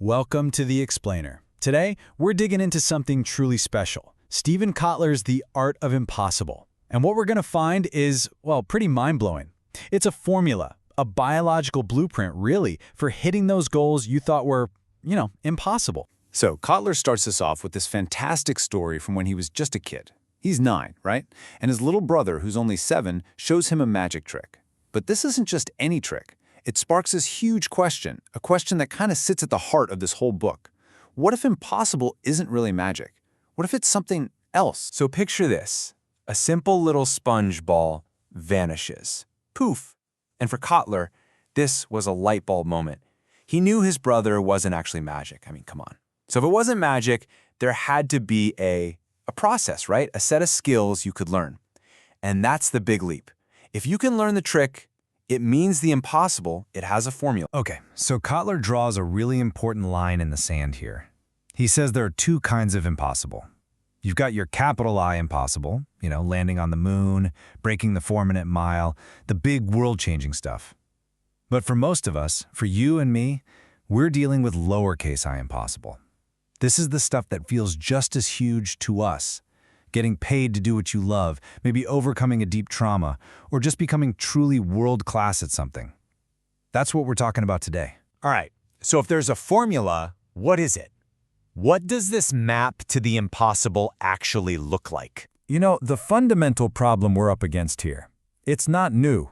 Welcome to The Explainer. Today, we're digging into something truly special, Steven Kotler's The Art of Impossible. And what we're going to find is, well, pretty mind-blowing. It's a formula, a biological blueprint, really, for hitting those goals you thought were, impossible. So Kotler starts us off with this fantastic story from when he was just a kid. He's 9, right? And his little brother, who's only 7, shows him a magic trick. But this isn't just any trick. It sparks this huge question, a question that kind of sits at the heart of this whole book. What if impossible isn't really magic? What if it's something else? So picture this. A simple little sponge ball vanishes. Poof! And for Kotler, this was a light bulb moment. He knew his brother wasn't actually magic. I mean, come on. So if it wasn't magic, there had to be a process, right? A set of skills you could learn. And that's the big leap. If you can learn the trick, it means the impossible, it has a formula. Okay, so Kotler draws a really important line in the sand here. He says there are two kinds of impossible. You've got your capital I impossible, landing on the moon, breaking the 4-minute mile, the big world-changing stuff. But for most of us, for you and me, we're dealing with lowercase I impossible. This is the stuff that feels just as huge to us. Getting paid to do what you love, maybe overcoming a deep trauma, or just becoming truly world-class at something. That's what we're talking about today. All right, so if there's a formula, what is it? What does this map to the impossible actually look like? The fundamental problem we're up against here, it's not new.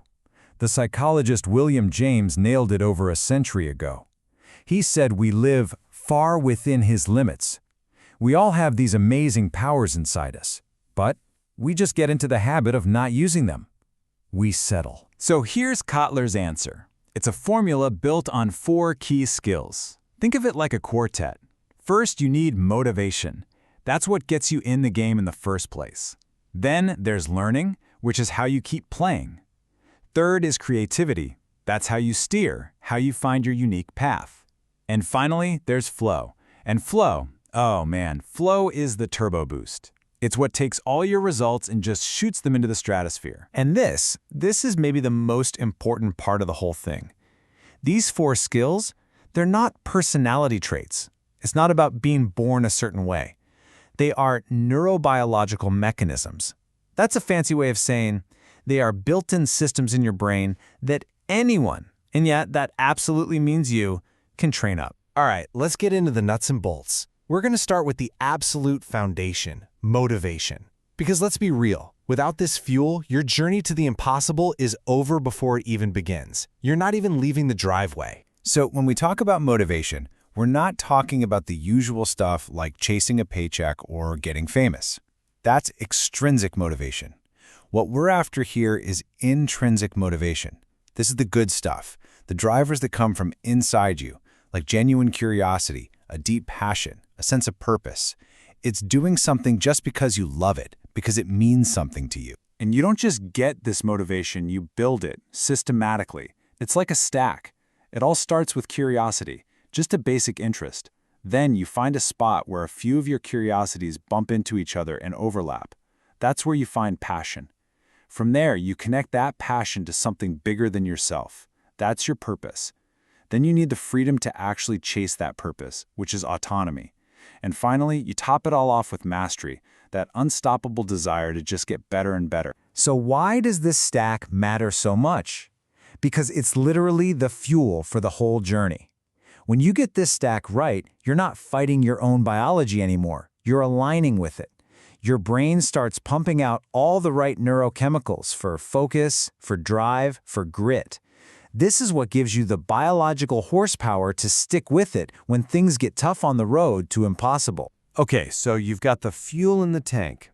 The psychologist William James nailed it over a century ago. He said we live far within his limits. We all have these amazing powers inside us, but we just get into the habit of not using them. We settle. So here's Kotler's answer. It's a formula built on 4 key skills. Think of it like a quartet. First, you need motivation. That's what gets you in the game in the first place. Then there's learning, which is how you keep playing. Third is creativity. That's how you steer, how you find your unique path. And finally, there's flow. And flow, oh man, flow is the turbo boost. It's what takes all your results and just shoots them into the stratosphere. And this is maybe the most important part of the whole thing. These 4 skills, they're not personality traits. It's not about being born a certain way. They are neurobiological mechanisms. That's a fancy way of saying they are built-in systems in your brain that anyone, and yet that absolutely means you, can train up. All right, let's get into the nuts and bolts. We're going to start with the absolute foundation, motivation. Because let's be real, without this fuel, your journey to the impossible is over before it even begins. You're not even leaving the driveway. So when we talk about motivation, we're not talking about the usual stuff like chasing a paycheck or getting famous. That's extrinsic motivation. What we're after here is intrinsic motivation. This is the good stuff, the drivers that come from inside you, like genuine curiosity, a deep passion, a sense of purpose. It's doing something just because you love it, because it means something to you. And you don't just get this motivation, you build it systematically. It's like a stack. It all starts with curiosity, just a basic interest. Then you find a spot where a few of your curiosities bump into each other and overlap. That's where you find passion. From there, you connect that passion to something bigger than yourself. That's your purpose. Then you need the freedom to actually chase that purpose, which is autonomy. And finally, you top it all off with mastery, that unstoppable desire to just get better and better. So why does this stack matter so much? Because it's literally the fuel for the whole journey. When you get this stack right, you're not fighting your own biology anymore. You're aligning with it. Your brain starts pumping out all the right neurochemicals for focus, for drive, for grit. This is what gives you the biological horsepower to stick with it when things get tough on the road to impossible. Okay, so you've got the fuel in the tank.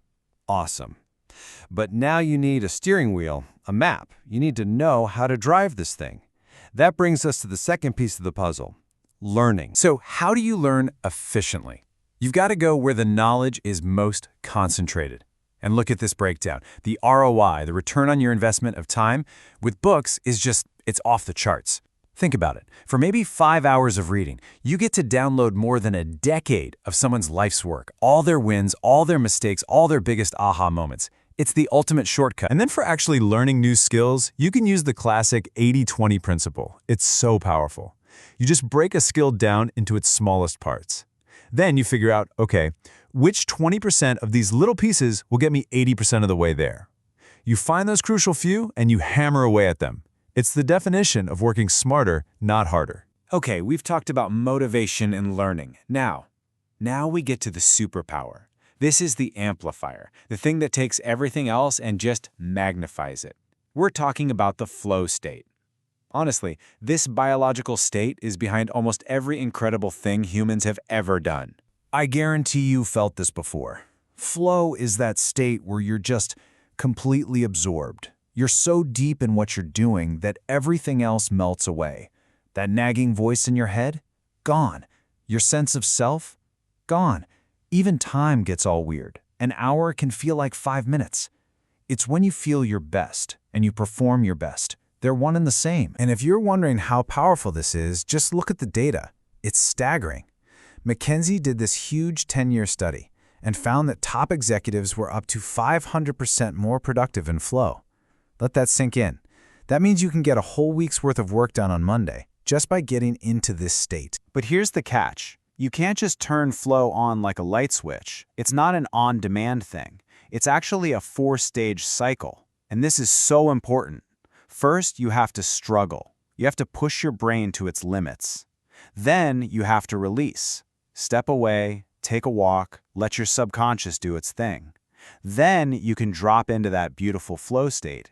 Awesome. But now you need a steering wheel, a map. You need to know how to drive this thing. That brings us to the second piece of the puzzle, learning. So how do you learn efficiently? You've got to go where the knowledge is most concentrated. And look at this breakdown. The ROI, the return on your investment of time, with books it's off the charts. Think about it. For maybe 5 hours of reading, you get to download more than a decade of someone's life's work, all their wins, all their mistakes, all their biggest aha moments. It's the ultimate shortcut. And then for actually learning new skills, you can use the classic 80-20 principle. It's so powerful. You just break a skill down into its smallest parts. Then you figure out, okay, which 20% of these little pieces will get me 80% of the way there? You find those crucial few and you hammer away at them. It's the definition of working smarter, not harder. Okay, we've talked about motivation and learning. Now we get to the superpower. This is the amplifier, the thing that takes everything else and just magnifies it. We're talking about the flow state. Honestly, this biological state is behind almost every incredible thing humans have ever done. I guarantee you felt this before. Flow is that state where you're just completely absorbed. You're so deep in what you're doing that everything else melts away. That nagging voice in your head? Gone. Your sense of self? Gone. Even time gets all weird. An hour can feel like 5 minutes. It's when you feel your best and you perform your best. They're one and the same. And if you're wondering how powerful this is, just look at the data. It's staggering. McKinsey did this huge 10-year study and found that top executives were up to 500% more productive in flow. Let that sink in. That means you can get a whole week's worth of work done on Monday just by getting into this state. But here's the catch. You can't just turn flow on like a light switch. It's not an on-demand thing. It's actually a 4-stage cycle. And this is so important. First, you have to struggle. You have to push your brain to its limits. Then you have to release. Step away, take a walk, let your subconscious do its thing. Then you can drop into that beautiful flow state.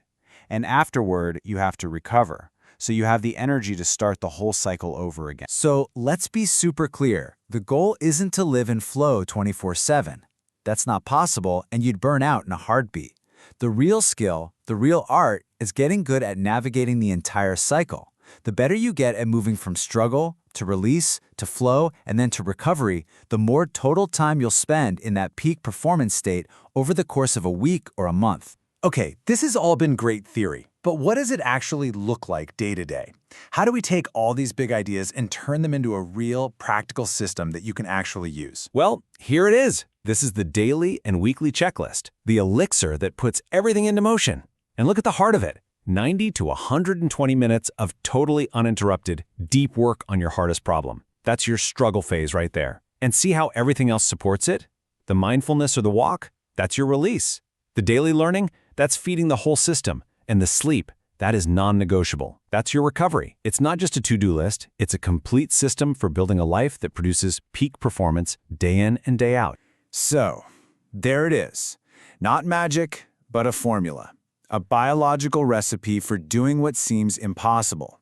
And afterward, you have to recover. So you have the energy to start the whole cycle over again. So let's be super clear. The goal isn't to live in flow 24/7. That's not possible, and you'd burn out in a heartbeat. The real skill, the real art, is getting good at navigating the entire cycle. The better you get at moving from struggle to release to flow and then to recovery, the more total time you'll spend in that peak performance state over the course of a week or a month. Okay, this has all been great theory, but what does it actually look like day to day? How do we take all these big ideas and turn them into a real, practical system that you can actually use? Well, here it is. This is the daily and weekly checklist, the elixir that puts everything into motion. And look at the heart of it. 90 to 120 minutes of totally uninterrupted, deep work on your hardest problem. That's your struggle phase right there. And see how everything else supports it? The mindfulness or the walk? That's your release. The daily learning? That's feeding the whole system. And the sleep? That is non-negotiable. That's your recovery. It's not just a to-do list. It's a complete system for building a life that produces peak performance day in and day out. So, there it is. Not magic, but a formula. A biological recipe for doing what seems impossible.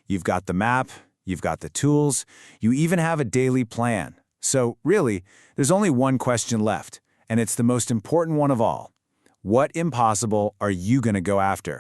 You've got the map, you've got the tools, you even have a daily plan. So really, there's only one question left, and it's the most important one of all. What impossible are you going to go after?